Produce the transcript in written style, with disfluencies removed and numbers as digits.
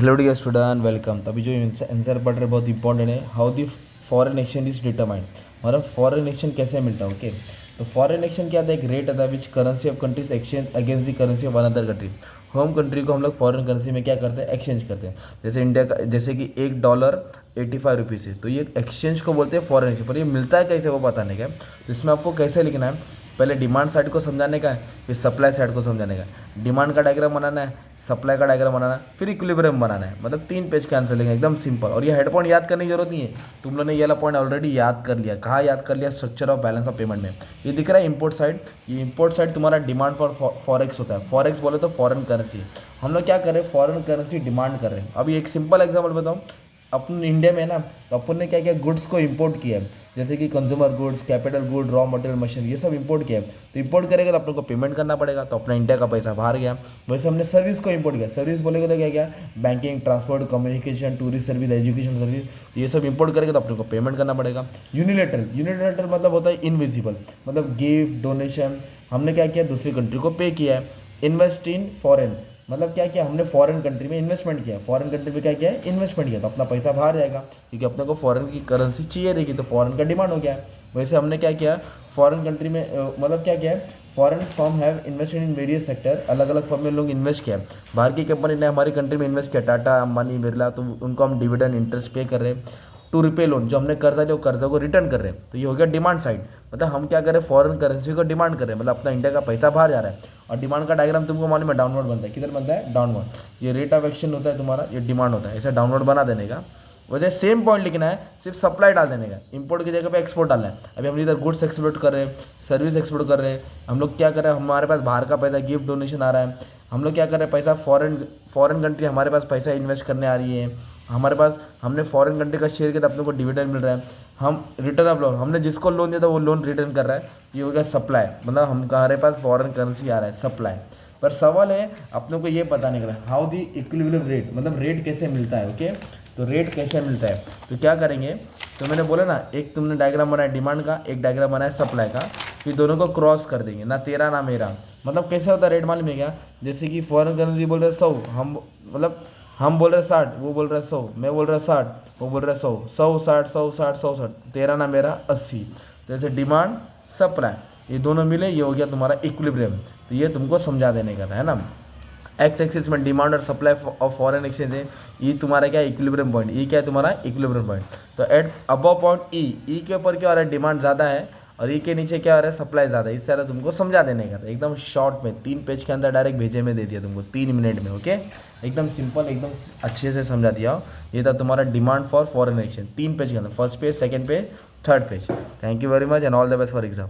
Hello dear student, welcome. तभी जो answer पढ़ रहे बहुत इंपॉर्टेंट है। How the foreign exchange is determined, मतलब फॉरेन एक्सचेंज कैसे मिलता है। ओके, तो फॉरेन एक्सचेंज क्या था, एक रेट आता है which currency of countries exchange against the currency of another country. Home country को हम लोग फॉरेन करेंसी में क्या करते हैं, एक्सचेंज करते हैं। जैसे इंडिया का, जैसे कि $1 85 है, तो ये एक्सचेंज को बोलते हैं फॉरेन एक्सचेंज। पर ये मिलता है कैसे वो बताने का है। तो इसमें आपको कैसे लिखना है, पहले डिमांड साइड को समझाने का है, फिर सप्लाई साइड को समझाने का है। डिमांड का डायग्राम बनाना है, सप्लाई का डायग्राम बनाना है, फिर इक्विलिब्रियम बनाना है। मतलब 3 पेज का आंसर लेंगे, एकदम सिंपल। और ये हेड पॉइंट याद करने की जरूरत नहीं है, तुम लोगों ने ये वाला पॉइंट ऑलरेडी याद कर लिया। कहाँ याद कर लिया, structure of balance of payment में। ये दिख रहा है इंपोर्ट साइड, ये इंपोर्ट साइड तुम्हारा डिमांड फॉर फॉरेक्स होता है। फॉरेक्स बोले तो फॉरेन करेंसी। हम लोग क्या कर रहे हैं, फॉरेन करेंसी डिमांड कर रहे हैं। अभी एक सिंपल एग्जाम्पल बताऊँ, अपन इंडिया में ना, तो अपन ने क्या किया, गुड्स को इंपोर्ट किया है। जैसे कि consumer goods, capital good, raw material, machine, ये सब इंपोर्ट किया है। तो इंपोर्ट करेगा तो अपने को पेमेंट करना पड़ेगा, तो अपना इंडिया का पैसा बाहर गया। वैसे हमने सर्विस को इंपोर्ट किया। सर्विस बोलेगा तो क्या क्या, banking, transport, communication, tourist service, education service, तो ये सब इंपोर्ट करेगा तो अपने को पेमेंट करना पड़ेगा। यूनिलेटरल, यूनिलेटरल मतलब होता है इनविजिबल, मतलब गिफ्ट, डोनेशन, हमने क्या किया, दूसरी कंट्री को पे किया है। इन्वेस्ट इन फॉरेन, मतलब क्या किया, हमने फॉरेन कंट्री में इन्वेस्टमेंट किया। फॉरेन कंट्री में क्या किया है, इन्वेस्टमेंट किया, तो अपना पैसा बाहर जाएगा, क्योंकि अपने को फॉरेन की करेंसी चाहिए रहेगी, तो फॉरेन का डिमांड हो गया है। वैसे हमने क्या किया, फॉरेन कंट्री में मतलब क्या किया है, foreign firm have invested in various sector, अलग अलग फर्म में लोग इन्वेस्ट किया। बाहर की कंपनी ने हमारी कंट्री में इन्वेस्ट किया, टाटा, अंबानी, बिरला, तो उनको हम डिविडेंड इंटरेस्ट पे कर रहे हैं। टू रिपे लोन, जो हमने कर्जा लिया वो कर्जा को रिटर्न कर रहे हैं, तो ये हो गया डिमांड साइड। मतलब हम क्या कर रहे हैं, फॉरेन करेंसी को डिमांड कर रहे हैं, मतलब अपना इंडिया का पैसा बाहर जा रहा है। और डिमांड का डायग्राम तुमको मालूम है, डाउनवर्ड बनता है। किधर बनता है, डाउनवर्ड। ये रेट ऑफ एक्सचेंज होता है तुम्हारा, ये डिमांड होता है, ऐसा डाउनवर्ड बना देने का। वैसे सेम पॉइंट लिखना है, सिर्फ सप्लाई डाल देने का, इंपोर्ट की जगह पे एक्सपोर्ट डालना है। अभी हम इधर गुड्स एक्सपोर्ट कर रहे हैं, सर्विस एक्सपोर्ट कर रहे हैं। हम लोग क्या कर रहे हैं, हमारे पास बाहर का पैसा, गिफ्ट, डोनेशन आ रहा है। हम लोग क्या कर रहे हैं, पैसा फॉरेन फॉरेन कंट्री हमारे पास पैसा इन्वेस्ट करने आ रही है हमारे पास। हमने फॉरेन कंट्री का शेयर किया तो अपने को डिविडेंड मिल रहा है। हम रिटर्न ऑफ लोन, हमने जिसको लोन दिया था वो लोन रिटर्न कर रहा है। ये हो गया सप्लाई, मतलब हमारे पास फॉरेन करेंसी आ रहा है, सप्लाई। पर सवाल है अपने को ये पता नहीं करा, हाउ दी इक्विलिब्रियम रेट, मतलब रेट कैसे मिलता है। ओके, तो रेट कैसे मिलता है, तो क्या करेंगे, तो मैंने बोला ना, एक तुमने डायग्राम बनाया डिमांड का, एक डायग्राम बनाया सप्लाई का, फिर दोनों को क्रॉस कर देंगे, ना तेरा ना मेरा। मतलब कैसे होता है रेट, मालूम है क्या, जैसे कि फॉरेन करेंसी बोल रहे 100, हम मतलब हम बोल रहे 60, वो बोल रहे 100, मैं बोल रहा 60, वो बोल रहा 100, 100 60, 100 60, 100 60, तेरा ना मेरा 80। जैसे डिमांड सप्लाई ये दोनों मिले, ये हो गया तुम्हारा इक्विलिब्रियम। तो ये तुमको समझा देने का था, है ना। एक्स एक्सिस में डिमांड और सप्लाई ऑफ फॉरेन एक्सचेंज है, ये तुम्हारा क्या है, इक्विलिब्रियम पॉइंट। ये क्या है तुम्हारा, इक्विलिब्रियम पॉइंट। तो एट अबव पॉइंट ई के ऊपर क्या आ रहा है, डिमांड ज़्यादा है, और ई के नीचे क्या आ रहा है, सप्लाई ज़्यादा है। इस तरह तुमको समझा देने का था, एकदम शॉर्ट में, 3 पेज के अंदर डायरेक्ट भेजे में दे दिया तुमको 3 मिनट में। ओके, एकदम सिंपल, एकदम अच्छे से समझा दिया। ये था तुम्हारा demand for foreign exchange, 3 page के अंदर, first page, second page, third page. Thank you very much and all the best for exam.